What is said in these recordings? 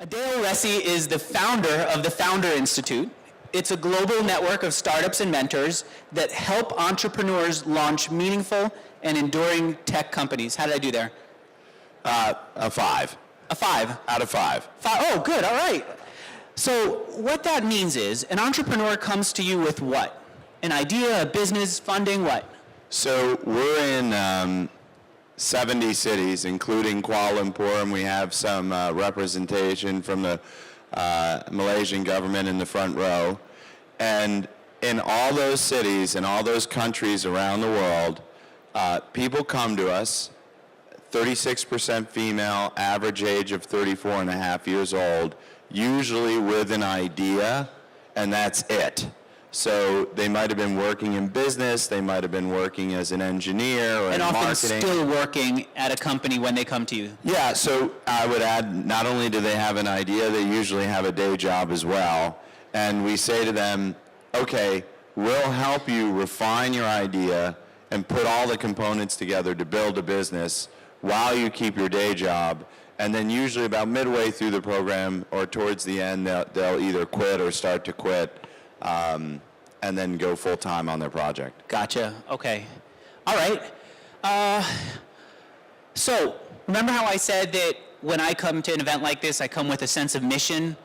Adeo Ressi is the founder of the Founder Institute. It's a global network of startups and mentors that help entrepreneurs launch meaningful and enduring tech companies. How did I do there? A 5. A 5? Out of 5. 5. Oh, good. All right. So what that means is an entrepreneur comes to you with what? An idea, a business, funding, what? So we're in 70 cities, including Kuala Lumpur, and we have some representation from the Malaysian government in the front row. And in all those cities and all those countries around the world, people come to us, 36% female, average age of 34 and a half years old, usually with an idea, and that's it. So they might have been working in business, they might have been working as an engineer or in marketing. And often still working at a company when they come to you. Yeah, so I would add, not only do they have an idea, they usually have a day job as well. And we say to them, okay, we'll help you refine your idea and put all the components together to build a business while you keep your day job. And then usually about midway through the program or towards the end, they'll either quit or start to quit. And then go full-time on their project. Gotcha. Okay. All right. So remember how I said that when I come to an event like this, I come with a sense of mission?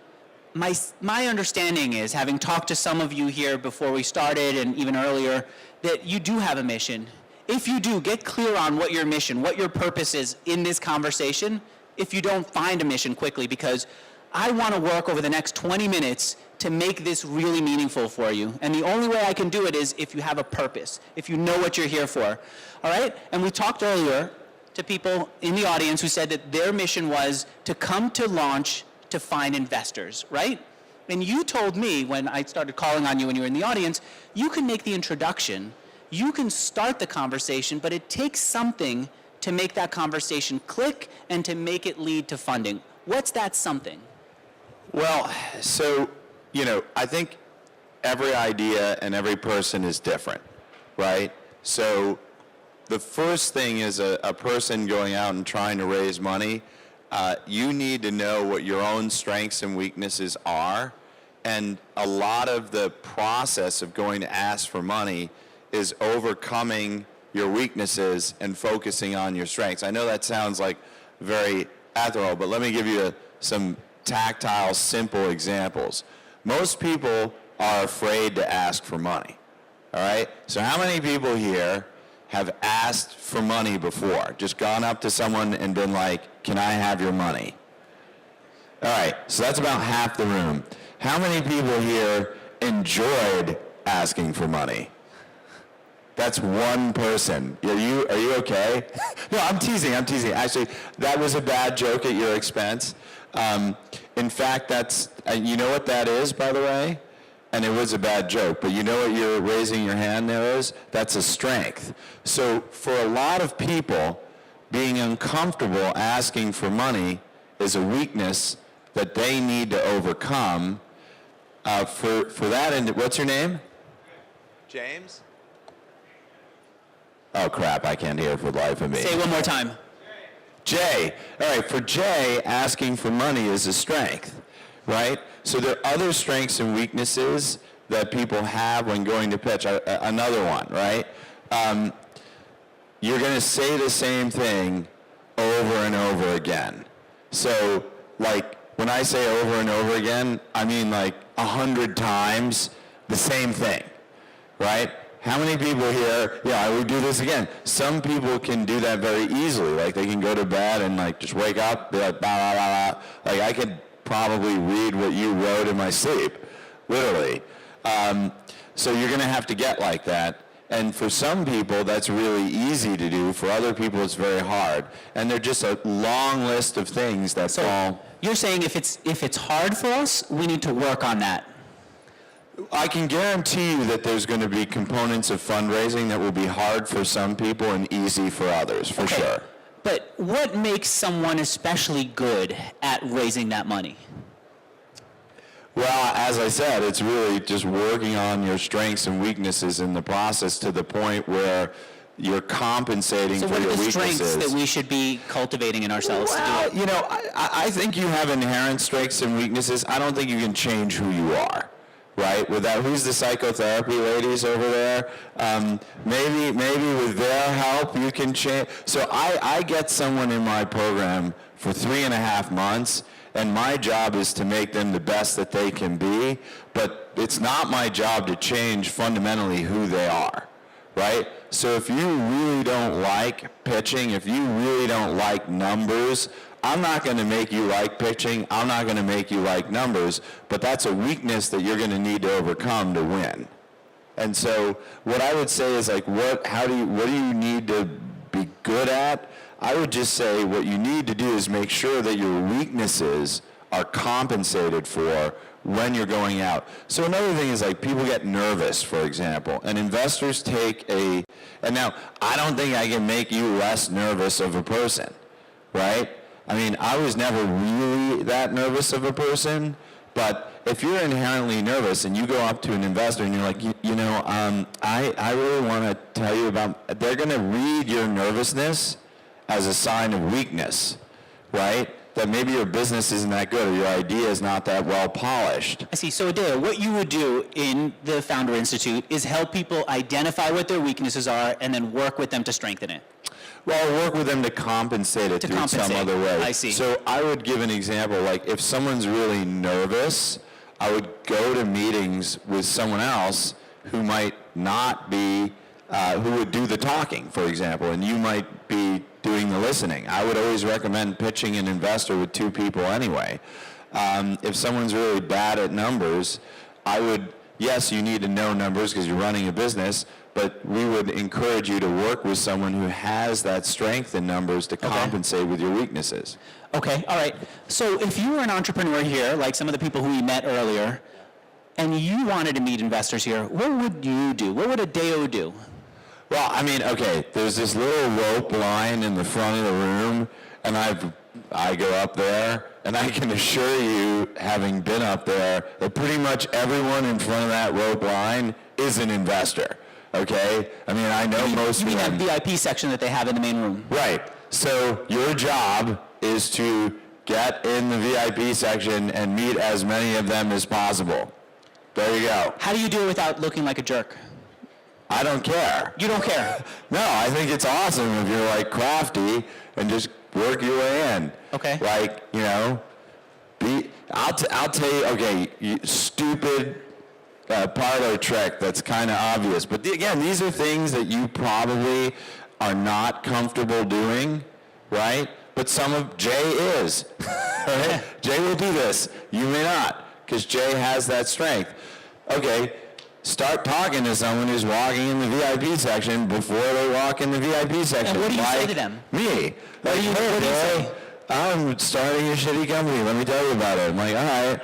My understanding is, having talked to some of you here before we started and even earlier, that you do have a mission. If you do, get clear on what your mission, what your purpose is in this conversation, if you don't find a mission quickly, because I want to work over the next 20 minutes to make this really meaningful for you. And the only way I can do it is if you have a purpose, if you know what you're here for. All right? And we talked earlier to people in the audience who said that their mission was to come to launch to find investors, right? And you told me when I started calling on you when you were in the audience, you can make the introduction, you can start the conversation, but it takes something to make that conversation click and to make it lead to funding. What's that something? Well, so, you know, I think every idea and every person is different, right? So the first thing is a person going out and trying to raise money, you need to know what your own strengths and weaknesses are. And a lot of the process of going to ask for money is overcoming your weaknesses and focusing on your strengths. I know that sounds like very ethereal, but let me give you some tactile, simple examples. Most people are afraid to ask for money, all right? So how many people here have asked for money before? Just gone up to someone and been like, can I have your money? All right, so that's about half the room. How many people here enjoyed asking for money? That's one person. Are you okay? No, I'm teasing. Actually, that was a bad joke at your expense. In fact, that's, you know what that is, by the way? And it was a bad joke, but you know what you're raising your hand there is? That's a strength. So for a lot of people, being uncomfortable asking for money is a weakness that they need to overcome. For that, and what's your name? James? Oh crap, I can't hear for the life of me. Say it one more time. Jay. All right, for Jay, asking for money is a strength, right? So there are other strengths and weaknesses that people have when going to pitch. Another one, right? You're going to say the same thing over and over again. So, like, when I say over and over again, I mean like 100 times the same thing, right? How many people here, yeah, I would do this again. Some people can do that very easily. Like they can go to bed and like just wake up, be like, blah, blah, blah, blah. Like I could probably read what you wrote in my sleep, literally. So you're gonna have to get like that. And for some people, that's really easy to do. For other people, it's very hard. And they're just a long list of things that fall. You're saying if it's hard for us, we need to work on that. I can guarantee you that there's going to be components of fundraising that will be hard for some people and easy for others, for sure. But what makes someone especially good at raising that money? Well, as I said, it's really just working on your strengths and weaknesses in the process to the point where you're compensating So for what your are the weaknesses. strengths that we should be cultivating in ourselves to do Well, it? you know, I think you have inherent strengths and weaknesses. I don't think you can change who you are, right? Without, who's the psychotherapy ladies over there? Maybe with their help you can change. So I get someone in my program for 3.5 months, and my job is to make them the best that they can be, but it's not my job to change fundamentally who they are, right? So if you really don't like pitching, if you really don't like numbers, I'm not going to make you like pitching. I'm not going to make you like numbers, but that's a weakness that you're going to need to overcome to win. And so what I would say is like, what do you need to be good at? I would just say what you need to do is make sure that your weaknesses are compensated for when you're going out. So another thing is like people get nervous, for example, and investors and now I don't think I can make you less nervous of a person, right? I mean, I was never really that nervous of a person, but if you're inherently nervous and you go up to an investor and you're like, I really want to tell you about, they're going to read your nervousness as a sign of weakness, right? That maybe your business isn't that good or your idea is not that well polished. I see. So Adeo, what you would do in the Founder Institute is help people identify what their weaknesses are and then work with them to strengthen it. Well, work with them to compensate it through some other way. I see. So I would give an example, like if someone's really nervous, I would go to meetings with someone else who might not be, who would do the talking, for example, and you might be doing the listening. I would always recommend pitching an investor with 2 people anyway. If someone's really bad at numbers, yes, you need to know numbers because you're running a business, but we would encourage you to work with someone who has that strength in numbers to compensate with your weaknesses. Okay, all right. So if you were an entrepreneur here, like some of the people who we met earlier, and you wanted to meet investors here, what would you do? What would Adeo do? Well, I mean, okay, there's this little rope line in the front of the room, and I go up there, and I can assure you, having been up there, that pretty much everyone in front of that rope line is an investor, okay? I mean, I know most of them. You mean that VIP section that they have in the main room? Right. So your job is to get in the VIP section and meet as many of them as possible. There you go. How do you do it without looking like a jerk? I don't care. You don't care? No, I think it's awesome if you're like crafty and just work your way in. Okay. Like, you know, I'll tell you, okay, stupid parlor trick that's kind of obvious. But again, these are things that you probably are not comfortable doing, right? But Jay is. Right? Jay will do this. You may not, because Jay has that strength. Okay. Start talking to someone who's walking in the VIP section before they walk in the VIP section. And what do you say to them? Me. What do you say? I'm starting a shitty company. Let me tell you about it. I'm like, all right,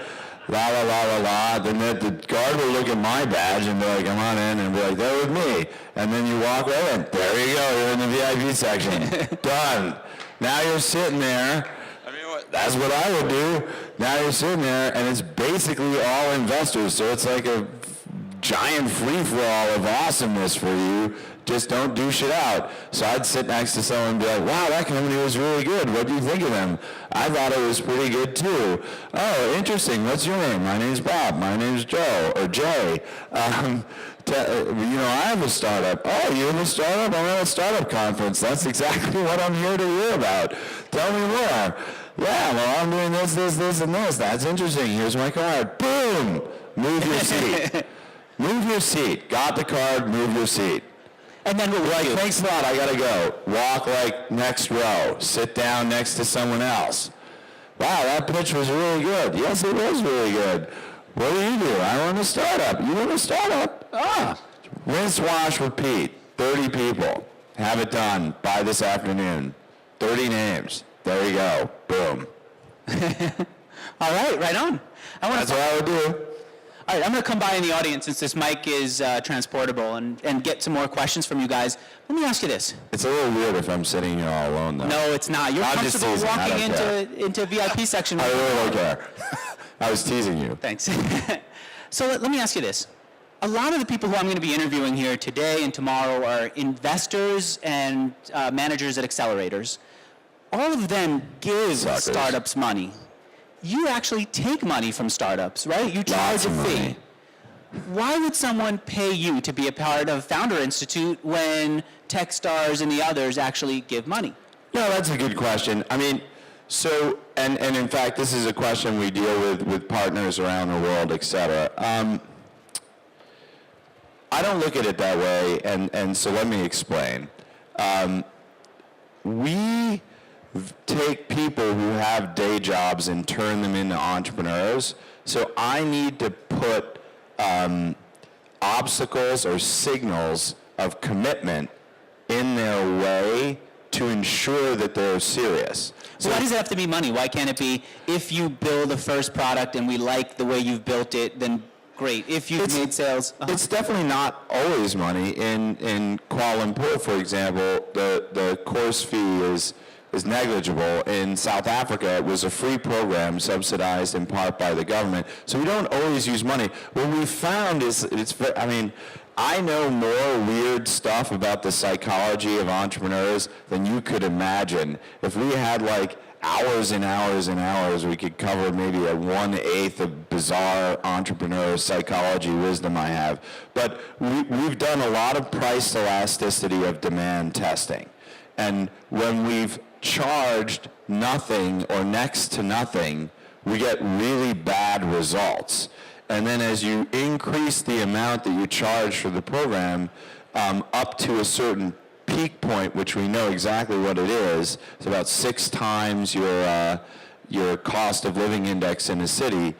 la la la la la. Then the guard will look at my badge and be like, come on in, and be like, they're with me. And then you walk right in. There you go. You're in the VIP section. Done. Now you're sitting there. I mean, that's what I would do. Now you're sitting there, and it's basically all investors. So it's like a giant free-for-all of awesomeness for you. Just don't do shit out. So I'd sit next to someone and be like, wow, that company was really good. What do you think of them? I thought it was pretty good too. Oh, interesting. What's your name? My name's Bob. My name's Joe or Jay. I have a startup. Oh, you have a startup? I'm at a startup conference. That's exactly what I'm here to hear about. Tell me more. Yeah, well, I'm doing this, and this. That's interesting. Here's my card. Boom. Move your seat. Move your seat. Got the card, move your seat. And then we'll like, thanks a lot, I gotta go. Walk like next row. Sit down next to someone else. Wow, that pitch was really good. Yes, it was really good. What do? I run a startup. You run a startup? Rinse, wash, repeat. 30 people. Have it done by this afternoon. 30 names. There you go. Boom. All right, right on. That's what I would do. All right, I'm going to come by in the audience since this mic is transportable and get some more questions from you guys. Let me ask you this. It's a little weird if I'm sitting here all alone, though. No, it's not. You're comfortable walking into VIP section. I really don't care. I was teasing you. Thanks. So let me ask you this. a lot of the people who I'm going to be interviewing here today and tomorrow are investors and managers at accelerators. All of them give Suckers. startups money. You actually take money from startups, right? You charge Lots a of fee. money. Why would someone pay you to be a part of Founder Institute when Techstars and the others actually give money? No, that's a good question. I mean, so, and in fact, this is a question we deal with partners around the world, et cetera. I don't look at it that way, and so let me explain. We take people who have day jobs and turn them into entrepreneurs. So I need to put obstacles or signals of commitment in their way to ensure that they're serious. So why does it have to be money? Why can't it be, if you build a first product and we like the way you've built it, then great. If you've made sales... It's definitely not always money. In Kuala Lumpur, for example, the course fee is negligible. In South Africa, it was a free program subsidized in part by the government. So we don't always use money. What we found is, I know more weird stuff about the psychology of entrepreneurs than you could imagine. If we had like hours and hours and hours, we could cover maybe a 1/8 of bizarre entrepreneur psychology wisdom I have. But we've done a lot of price elasticity of demand testing. And when we've charged nothing or next to nothing, we get really bad results. And then as you increase the amount that you charge for the program up to a certain peak point, which we know exactly what it is, it's about 6 times your cost of living index in a city,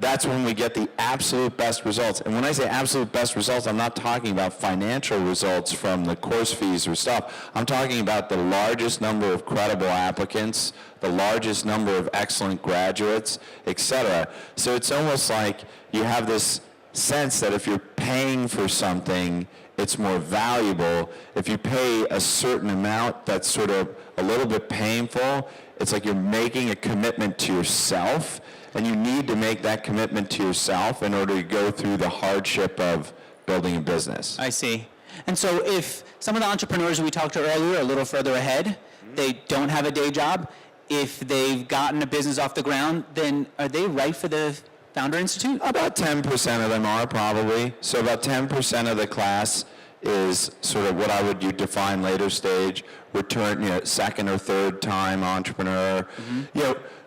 that's when we get the absolute best results. And when I say absolute best results, I'm not talking about financial results from the course fees or stuff. I'm talking about the largest number of credible applicants, the largest number of excellent graduates, etc. So it's almost like you have this sense that if you're paying for something, it's more valuable. If you pay a certain amount that's sort of a little bit painful, it's like you're making a commitment to yourself, and you need to make that commitment to yourself in order to go through the hardship of building a business. I see. And so if some of the entrepreneurs we talked to earlier are a little further ahead, they don't have a day job, if they've gotten a business off the ground, then are they right for the Founder Institute? About 10% of them are, probably. So about 10% of the class is sort of what I would define later stage, return, second or third time entrepreneur.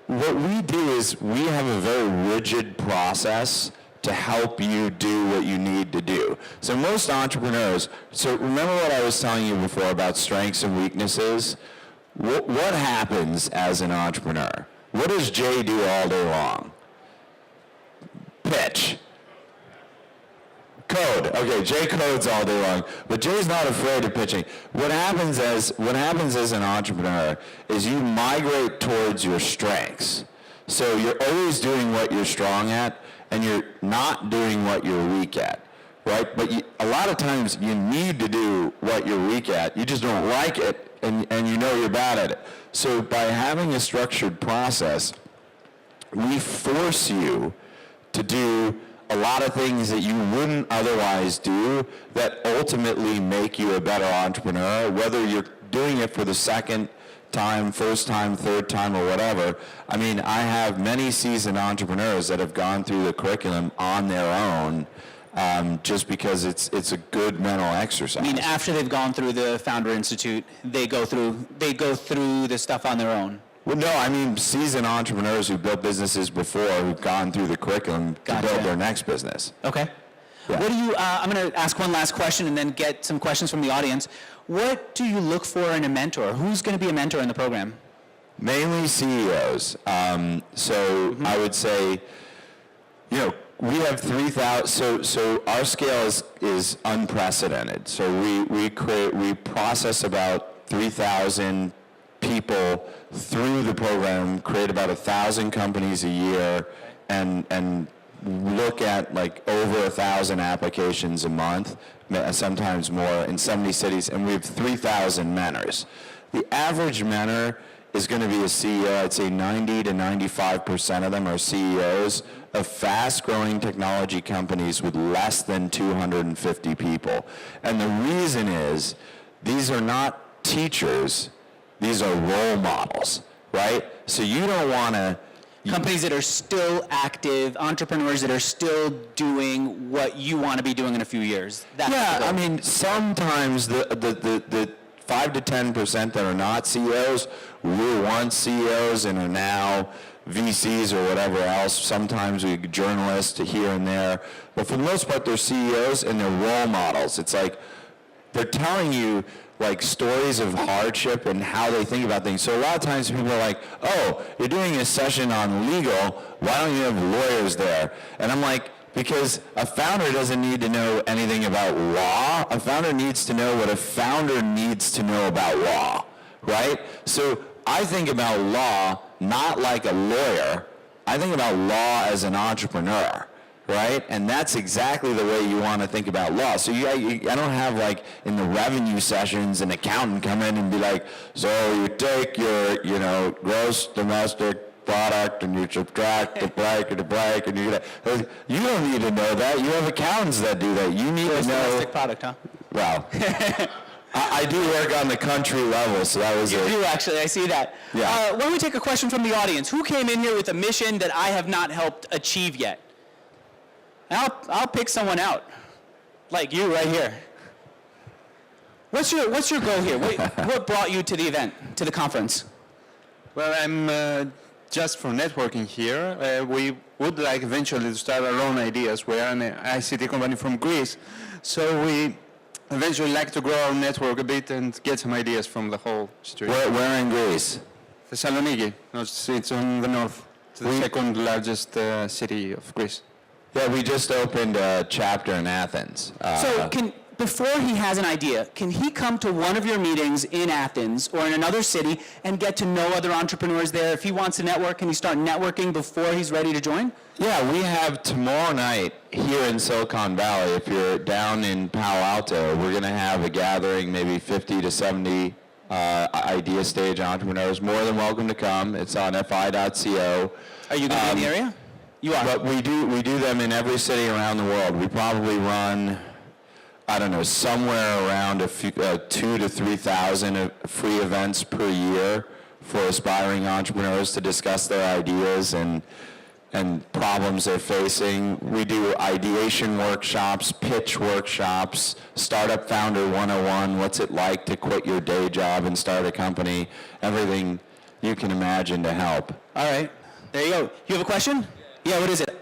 What we do is we have a very rigid process to help you do what you need to do. So most entrepreneurs, so remember what I was telling you before about strengths and weaknesses? What happens as an entrepreneur? What does Jay do all day long? Pitch. Code. Okay, Jay codes all day long, but Jay's not afraid of pitching. What happens as an entrepreneur is you migrate towards your strengths. So you're always doing what you're strong at, and you're not doing what you're weak at, right? But a lot of times you need to do what you're weak at. You just don't like it, and you know you're bad at it. So by having a structured process, we force you to do a lot of things that you wouldn't otherwise do that ultimately make you a better entrepreneur, whether you're doing it for the second time, first time, third time, or whatever. I mean, I have many seasoned entrepreneurs that have gone through the curriculum on their own just because it's a good mental exercise. I mean, after they've gone through the Founder Institute, they go through the stuff on their own. Well, no, I mean seasoned entrepreneurs who built businesses before, who've gone through the curriculum to build their next business. Okay. Yeah. What do you? I'm going to ask one last question and then get some questions from the audience. What do you look for in a mentor? Who's going to be a mentor in the program? Mainly CEOs. I would say, we have 3,000. So our scale is unprecedented. So we process about 3,000 people through the program, create about 1,000 companies a year, and look at like over 1,000 applications a month, sometimes more, in 70 cities, and we have 3,000 mentors. The average mentor is going to be a CEO. I'd say 90 to 95% of them are CEOs of fast-growing technology companies with less than 250 people. And the reason is, these are not teachers, these are role models, right? So you don't want to... Companies that are still active, entrepreneurs that are still doing what you want to be doing in a few years. Yeah, I mean, sometimes the 5 to 10% that are not CEOs were once CEOs and are now VCs or whatever else. Sometimes we journalists here and there. But for the most part, they're CEOs and they're role models. It's like they're telling you like stories of hardship and how they think about things. So a lot of times people are like, oh, you're doing a session on legal, why don't you have lawyers there? And I'm like, because a founder doesn't need to know anything about law. A founder needs to know what a founder needs to know about law, right? So I think about law not like a lawyer. I think about law as an entrepreneur, right? And that's exactly the way you want to think about law. So I don't have like in the revenue sessions an accountant come in and be like, so you take your, gross domestic product and you subtract the blank and the blank and you don't need to know that. You have accountants that do that. You need Gross to know. domestic product, huh? Well, I do work on the country level, so that was You do actually, I see that. Yeah. Why don't we take a question from the audience? Who came in here with a mission that I have not helped achieve yet? And I'll pick someone out, like you right here. What's your goal here? What brought you to the event, to the conference? Well, I'm just for networking here. We would like eventually to start our own ideas. We are an ICT company from Greece, so we eventually like to grow our network a bit and get some ideas from the whole situation. Where in Greece? Thessaloniki, it's on the north. It's the second largest city of Greece. Yeah, we just opened a chapter in Athens. So before he has an idea, can he come to one of your meetings in Athens or in another city and get to know other entrepreneurs there? If he wants to network, can he start networking before he's ready to join? Yeah, we have tomorrow night here in Silicon Valley, if you're down in Palo Alto, we're going to have a gathering, maybe 50 to 70 idea stage entrepreneurs. More than welcome to come. It's on fi.co. Are you going to be in the area? You are. But we do them in every city around the world. We probably run, I don't know, somewhere around 2,000 to 3,000 free events per year for aspiring entrepreneurs to discuss their ideas and problems they're facing. We do ideation workshops, pitch workshops, Startup Founder 101, what's it like to quit your day job and start a company, everything you can imagine to help. All right. There you go. You have a question? Yeah, what is it?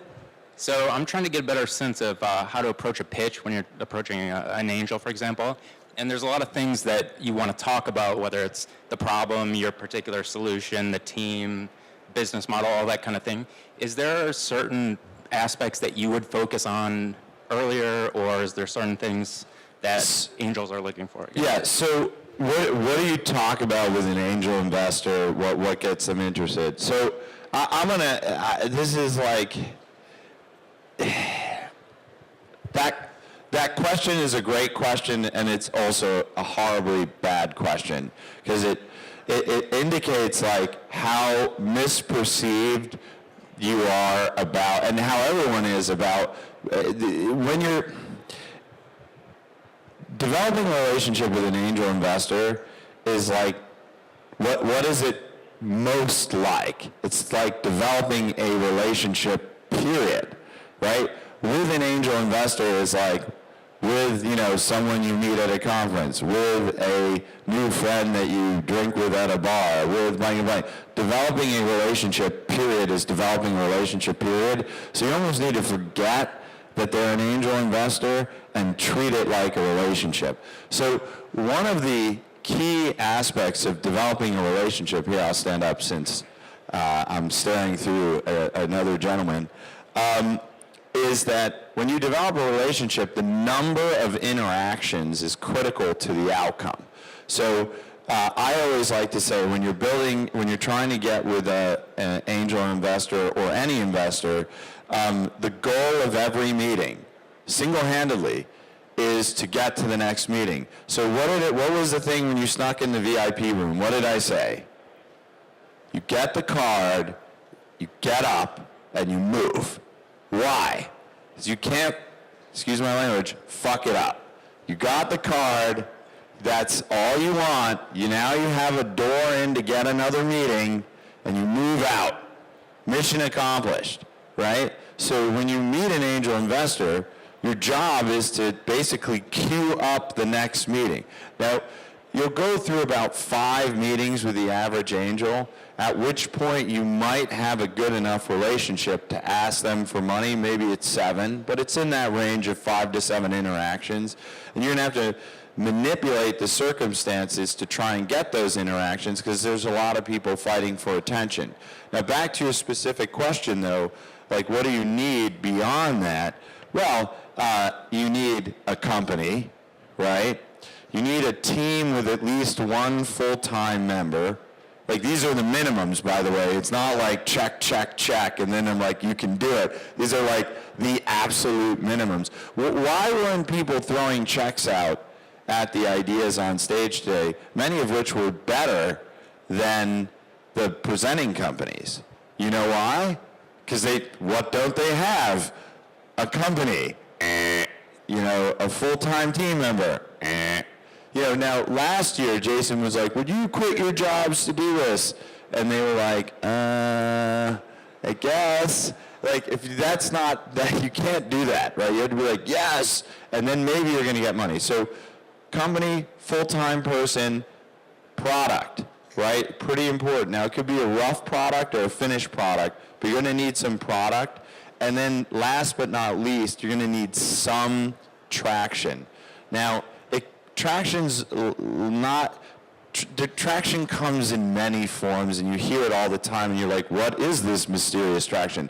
So I'm trying to get a better sense of how to approach a pitch when you're approaching an angel, for example. And there's a lot of things that you want to talk about, whether it's the problem, your particular solution, the team, business model, all that kind of thing. Is there certain aspects that you would focus on earlier, or is there certain things that angels are looking for? Yeah, so what do you talk about with an angel investor? What gets them interested? So I'm going to, this is like, that question is a great question, and it's also a horribly bad question, because it indicates like how misperceived you are about, and how everyone is about, when you're developing a relationship with an angel investor is like, what is it most like? It's like developing a relationship, period, right? With an angel investor is like with, someone you meet at a conference, with a new friend that you drink with at a bar, with blank and blank. Developing a relationship, period, is developing a relationship, period. So you almost need to forget that they're an angel investor and treat it like a relationship. So one of the key aspects of developing a relationship, here I'll stand up since I'm staring through another gentleman, is that when you develop a relationship, the number of interactions is critical to the outcome. So I always like to say when you're trying to get with an angel investor or any investor, the goal of every meeting, single-handedly, is to get to the next meeting. So what was the thing when you snuck in the VIP room? What did I say? You get the card, you get up, and you move. Why? Because you can't, excuse my language, fuck it up. You got the card, that's all you want. Now you have a door in to get another meeting, and you move out. Mission accomplished, right? So when you meet an angel investor, your job is to basically queue up the next meeting. Now, you'll go through about 5 meetings with the average angel, at which point you might have a good enough relationship to ask them for money. Maybe it's 7, but it's in that range of 5 to 7 interactions. And you're going to have to manipulate the circumstances to try and get those interactions because there's a lot of people fighting for attention. Now, back to your specific question, though, like what do you need beyond that? Well, you need a company, right? You need a team with at least 1 full-time member. Like, these are the minimums, by the way. It's not like check, check, check, and then I'm like, you can do it. These are like the absolute minimums. Why weren't people throwing checks out at the ideas on stage today, many of which were better than the presenting companies? You know why? Because what don't they have? A company. A full-time team member. Now last year Jason was like, would you quit your jobs to do this? And they were like, I guess. Like, if that's not, that you can't do that, right? You have to be like, yes, and then maybe you're going to get money. So company, full-time person, product, right? Pretty important. Now, it could be a rough product or a finished product, but you're going to need some product. And then last but not least, you're going to need some traction. Now, traction's not... Traction comes in many forms, and you hear it all the time, and you're like, what is this mysterious traction?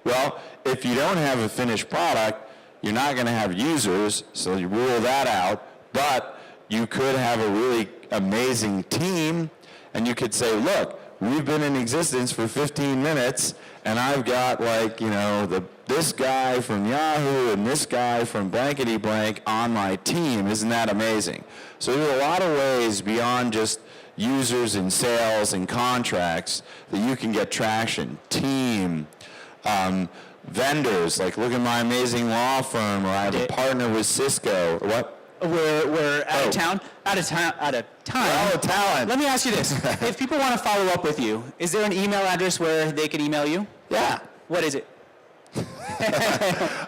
Well, if you don't have a finished product, you're not going to have users, so you rule that out, but you could have a really amazing team, and you could say, look, we've been in existence for 15 minutes, and I've got this guy from Yahoo and this guy from blankety blank on my team. Isn't that amazing? So there's a lot of ways beyond just users and sales and contracts that you can get traction. Team, vendors, like look at my amazing law firm, or I have a partner with Cisco. What? We're out of town. Out of time. Oh, talent. Let me ask you this: if people want to follow up with you, is there an email address where they can email you? Yeah. What is it?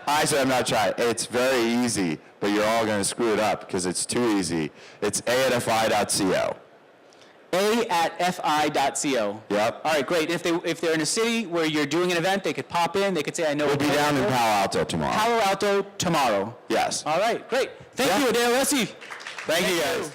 I said I'm not shy. It's very easy, but you're all going to screw it up because it's too easy. It's a@fi.co. a@fi.co. Yep. All right, great. If they're in a city where you're doing an event, they could pop in. They could say, I know. We'll be down in Palo Alto tomorrow. Palo Alto tomorrow. Yes. All right, great. Thank Yeah. you, Adeo Ressi. Thank you, guys.